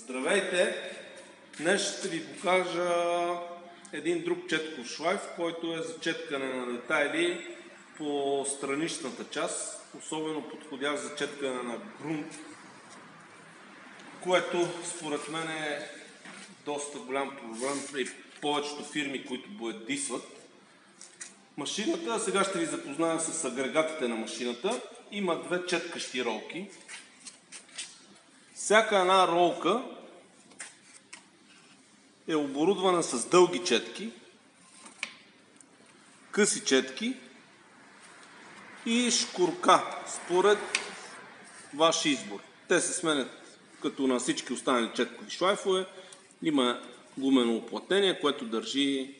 Здравейте! Днес ще ви покажа един друг четков шлайф, който е за четкане на детайли по страничната част, особено подходящ за четкане на грунт, което според мен е доста голям проблем при повечето фирми, които боядисват машината. Сега ще ви запозная с агрегатите на машината. Има две четкащи ролки. Всяка една ролка е оборудвана с дълги четки, къси четки и шкурка, според ваш избор. Те се сменят като на всички останали четкови шлайфове. Има гумено уплътнение, което държи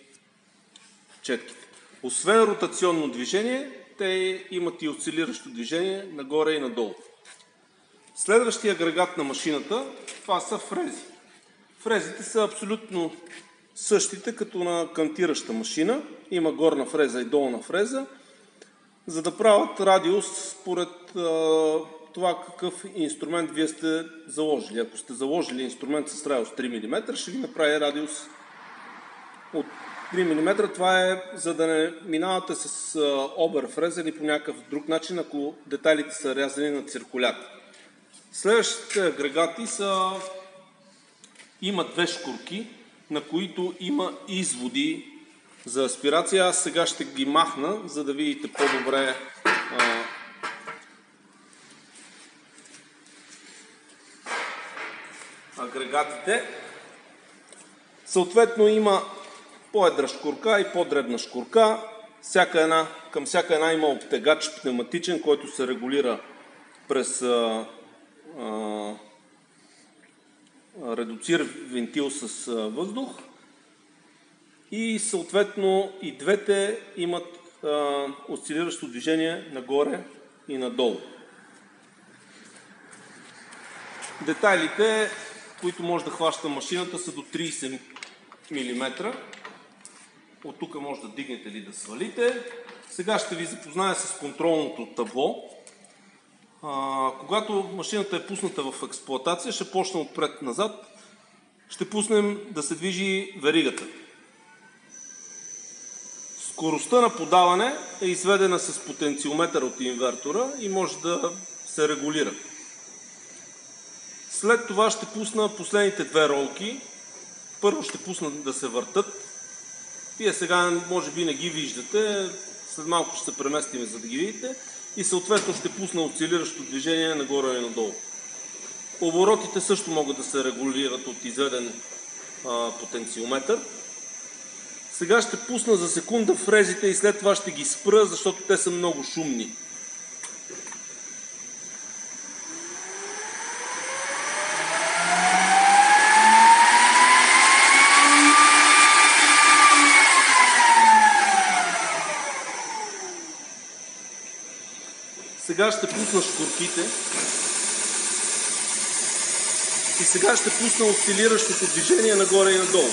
четките. Освен ротационно движение, те имат и осцилиращо движение нагоре и надолу. Следващия агрегат на машината, това са фрези. Фрезите са абсолютно същите като на кантираща машина. Има горна фреза и долна фреза, за да правят радиус според това какъв инструмент вие сте заложили. Ако сте заложили инструмент с радиус 3 мм, ще ви направи радиус от 3 мм. Това е за да не минавате с оберфреза или по някакъв друг начин, ако детайлите са рязани на циркулят. Следващите агрегати има две шкурки, на които има изводи за аспирация. Аз сега ще ги махна, за да видите по-добре агрегатите. Съответно има по-едра шкурка и по-дребна шкурка. Към всяка една има обтегач пневматичен, който се регулира през редуцир вентил с въздух. И съответно и двете имат осцилиращо движение нагоре и надолу. Детайлите, които може да хваща машината, са до 30 мм. От тук може да дигнете или да свалите. Сега ще ви запозная с контролното табло. Когато машината е пусната в експлоатация, ще почне отпред-назад. Ще пуснем да се движи веригата. Скоростта на подаване е изведена с потенциометър от инвертора и може да се регулира. След това ще пусна последните две ролки. Първо ще пусна да се въртат. Вие сега може би не ги виждате. След малко ще се преместим, за да ги видите. И съответно ще пусна осцилиращо движение нагоре и надолу. Оборотите също могат да се регулират от изведен потенциометър. Сега ще пусна за секунда фрезите и след това ще ги спра, защото те са много шумни. Сега ще пусна шкурките и сега ще пусна осцилиращото движение нагоре и надолу.